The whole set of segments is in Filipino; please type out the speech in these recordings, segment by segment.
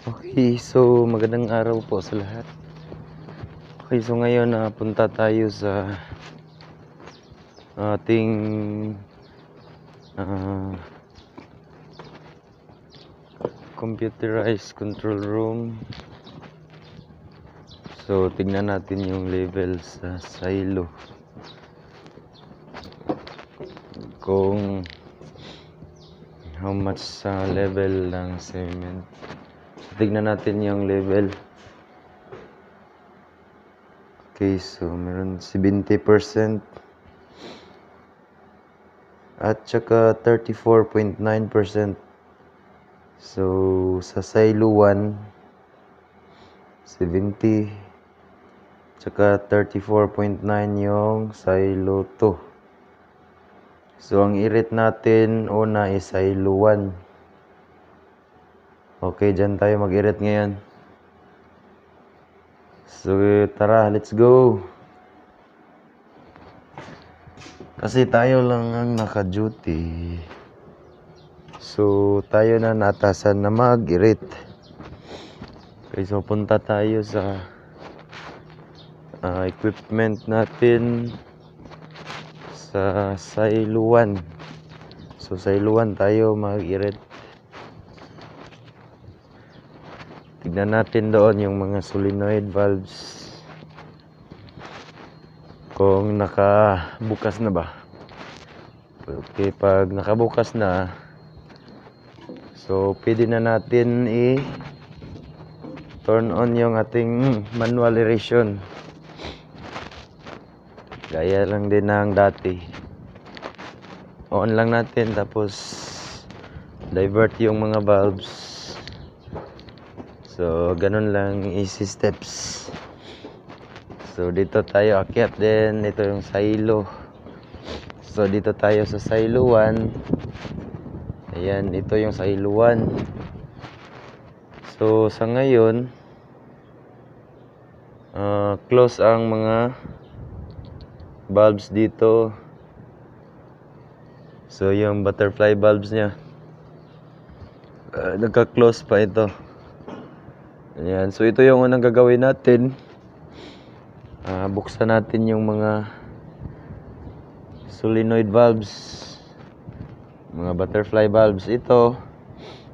Okay, so magandang araw po sa lahat. Okay, so ngayon punta tayo sa ating computerized control room. So tignan natin yung level sa silo, kung how much sa level ng cement. Tignan natin yung level. Okay, so meron 70% at saka 34.9%. So sa silo 1 70, saka 34.9 yung silo 2. So ang i-rate natin una is silo 1. Okay, dyan tayo mag-i-rate ngayon. So tara, let's go. Kasi tayo lang ang naka-duty, so tayo na natasan na mag-i-rate. Okay, so punta tayo sa equipment natin sa silo 1. So silo 1 tayo mag-i-rate. Tignan natin doon yung mga solenoid valves, kung nakabukas na ba. Okay, pag nakabukas na, so pwede na natin turn on yung ating manual aeration. Gaya lang din ng dati. On lang natin, tapos divert yung mga valves. So ganun lang, easy steps. So dito tayo akyat, din ito yung silo. So dito tayo sa silo 1. Ayan, ito yung silo 1. So sa ngayon, close ang mga valves dito. So yung butterfly valves nya, nagka-close pa ito. Ayan, so ito yung unang gagawin natin. Buksan natin yung mga solenoid valves, mga butterfly valves ito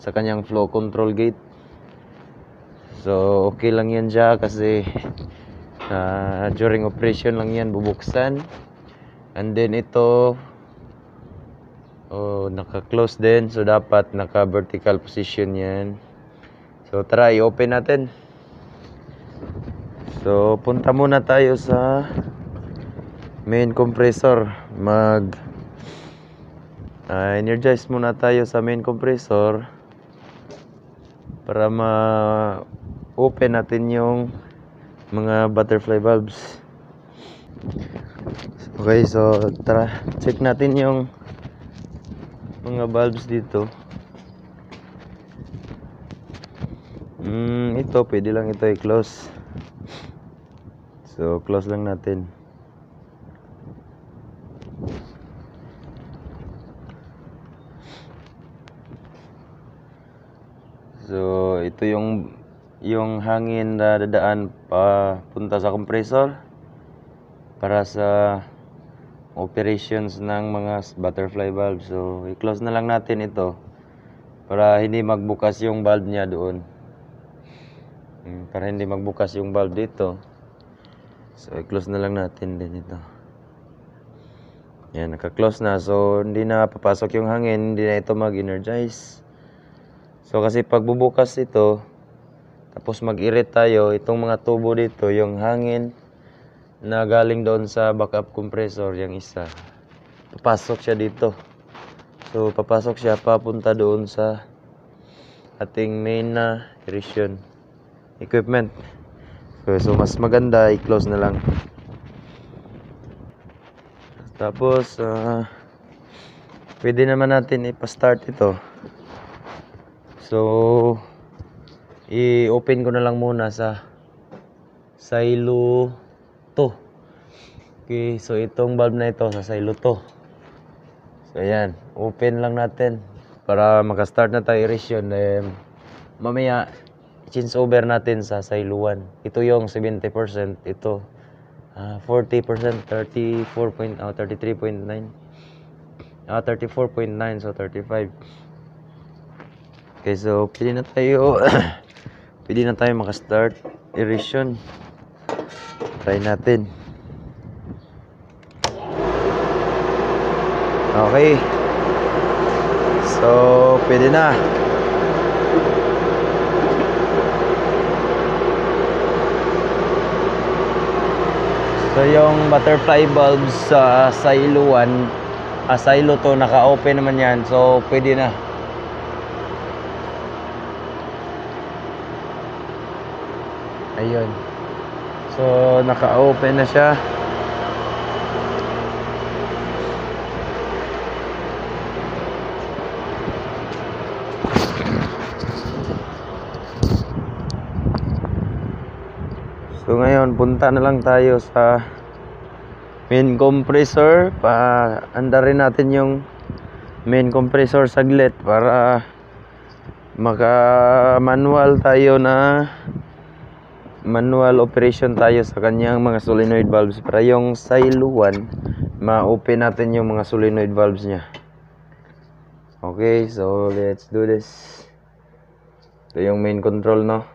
sa kanyang flow control gate. So okay lang yan dyan kasi during operation lang yan bubuksan. And then ito naka-close din, so dapat naka-vertical position yan. So tara, i-open natin. So punta muna tayo sa main compressor. Energize muna tayo sa main compressor para ma-open natin yung mga butterfly valves. Okay, so tara, check natin yung mga valves dito. Ito, pwede lang ito i-close. So close lang natin. So ito yung hangin na dadaan papunta sa compressor para sa operations ng mga butterfly valve. So i-close na lang natin ito para hindi magbukas yung valve niya doon. Para hindi magbukas yung valve dito, so i-close na lang natin din ito. Yan, naka-close na. So hindi na papasok yung hangin, hindi na ito mag-energize. So kasi pag bubukas ito, tapos mag-irate tayo, itong mga tubo dito, yung hangin na galing doon sa backup compressor, yung isa, papasok siya dito. So papasok siya papunta doon sa ating main na aeration equipment. So mas maganda i-close na lang. Tapos pwede naman natin ipa-start ito. So i-open ko na lang muna sa silo 2. Okay, so itong valve na ito sa silo 2. So ayan, open lang natin para maka-start na tayo aeration. Mamaya change over natin sa silo 1. Ito yung 70%, ito 40%, 33.9. 34.9, so 35. Okay, so pwede na tayo pwede na tayo maka-start erosion. Try natin. Okay. So, pwede na. So, yung butterfly bulbs sa silo 1, silo 2, naka-open naman yan. So, pwede na. Ayun. So, naka-open na siya. So ngayon, punta na lang tayo sa main compressor. Andarin natin yung main compressor saglit para maka-manual tayo na manual operation tayo sa kanyang mga solenoid valves para yung silo 1 ma-open natin yung mga solenoid valves niya. Okay, so let's do this. Ito yung main control, no?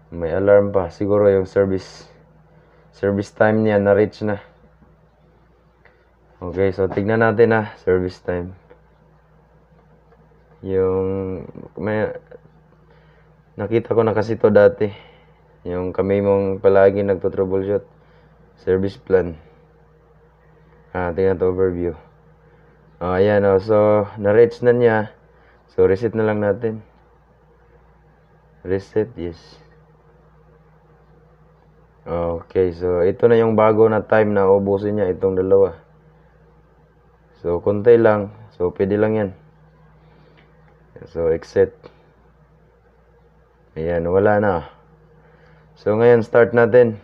May alarm pa. Siguro yung service time niya na-reach na. Okay, so tignan natin service time. Yung nakita ko na kasi to dati. Yung kami mong palagi nagto-troubleshoot. Service plan. Tingnan to overview. Ayan so na-reach na niya. So reset na lang natin. Reset, yes. Okay, so ito na yung bago na time na ubusin niya itong dalawa. So konti lang. So pwede lang yan. So exit. Ayan, wala na. So ngayon start natin.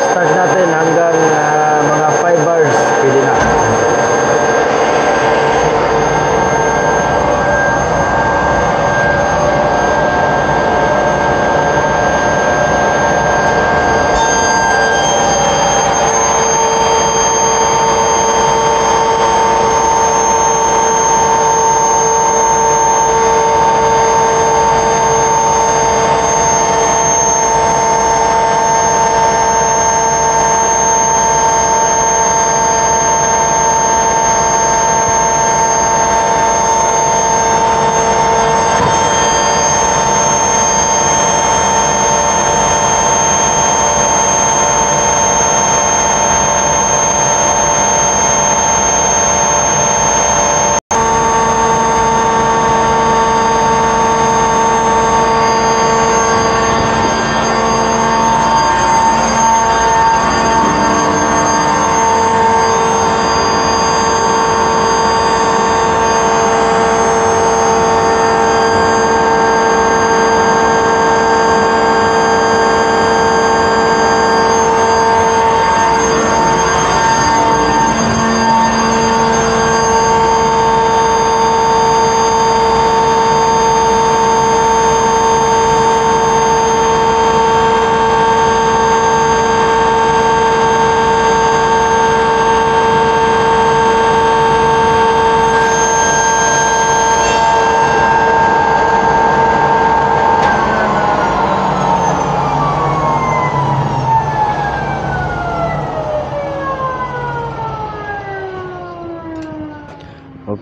Start natin hanggang mga 5 bars. Pwede na.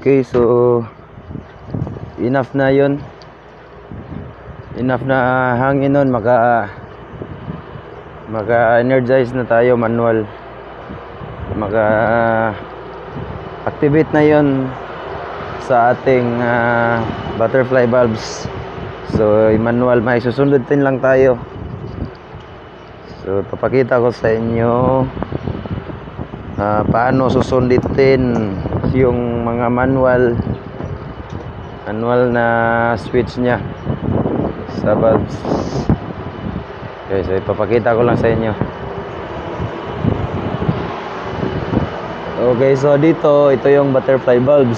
Okay, so enough na yun. Enough na hangin nun. Maka-energize na tayo manual. Maka-activate na yun sa ating butterfly valves. So manual, may susundin lang tayo. So papakita ko sa inyo paano susunditin yung mga manual na switch nya sa valves. Okay, so ipapakita ko lang sa inyo. Okay, so dito, ito yung butterfly bulbs.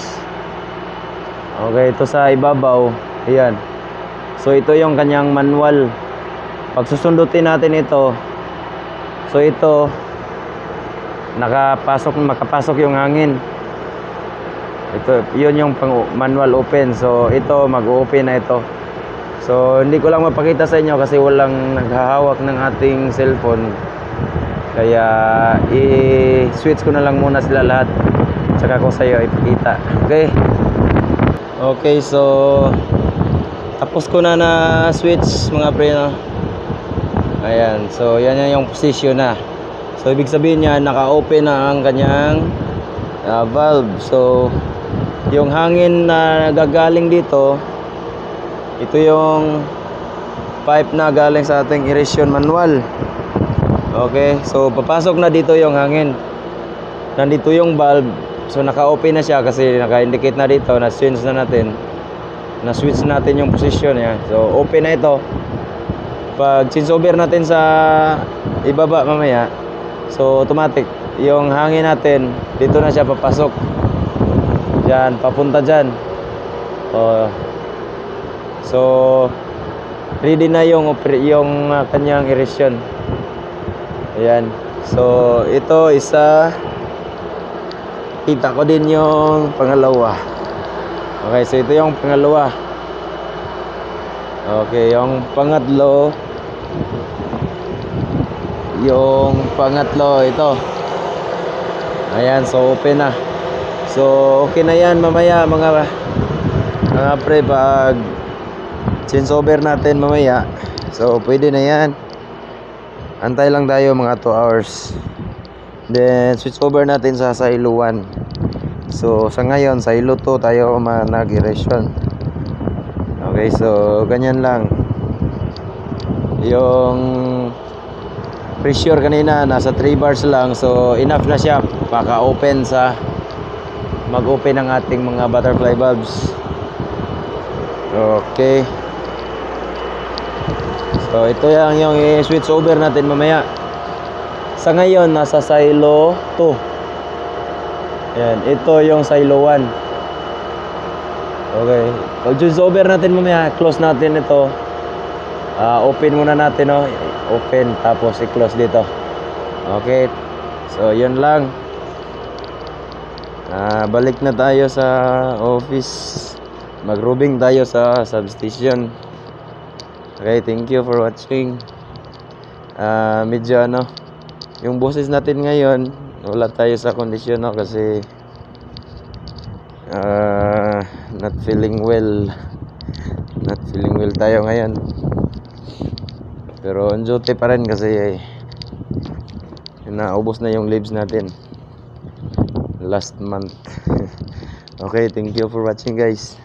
Okay, ito sa ibabaw. Ayan. So ito yung kanyang manual. Pag susundutin natin ito, so ito makapasok yung hangin. Ito, yun yung pang manual open. So ito mag-open na ito. So hindi ko lang mapakita sa inyo kasi walang naghahawak ng ating cellphone. Kaya i-switch ko na lang muna sila lahat. Tsaka ko sa iyo ipakita. Okay. Okay, so tapos ko na switch mga pre, no? Ayan, so yan yung position na. So ibig sabihin niya naka-open na ang kanyang valve. So yung hangin na gagaling dito, ito yung pipe na galing sa ating aeration manual. Okay, so papasok na dito yung hangin. Nandito yung valve. So naka-open na siya kasi naka-indicate na dito, na-switch na natin. Na-switch natin yung position yan. So open na ito. Pag change over natin sa ibaba mamaya, so automatic yung hangin natin dito na siya papasok. Diyan, papunta diyan. So ready na yung kanyang aeration. Ayan. So ito isa. Kita ko din yung pangalawa. Okay, so ito yung pangalawa. Okay, yung pangatlo. Yung pangatlo ito. Ayan, so open na. So okay na yan mamaya mga pre, pag change over natin mamaya. So pwede na yan. Antay lang tayo mga 2 hours. Then switch over natin sa silo 1. So sa ngayon silo 2 tayo nag-aeration. Okay, so ganyan lang. Yung pressure kanina nasa 3 bars lang. So enough na siya paka-open sa mag-open ang ating mga butterfly bulbs. Okay. So ito yung i-switch over natin mamaya. Sa ngayon nasa silo 2. Yan, ito yung silo 1. Okay. Pag switch over natin mamaya, close natin ito. Open muna natin, no. Open tapos i-close dito. Okay. So yun lang. Balik na tayo sa office. Mag-rubing tayo sa substation. Okay, thank you for watching. Medyo yung boses natin ngayon, wala tayo sa kondisyon, no, kasi not feeling well. Not feeling well tayo ngayon. Pero on duty pa rin kasi naubos na yung leaves natin last month. Okay, thank you for watching guys.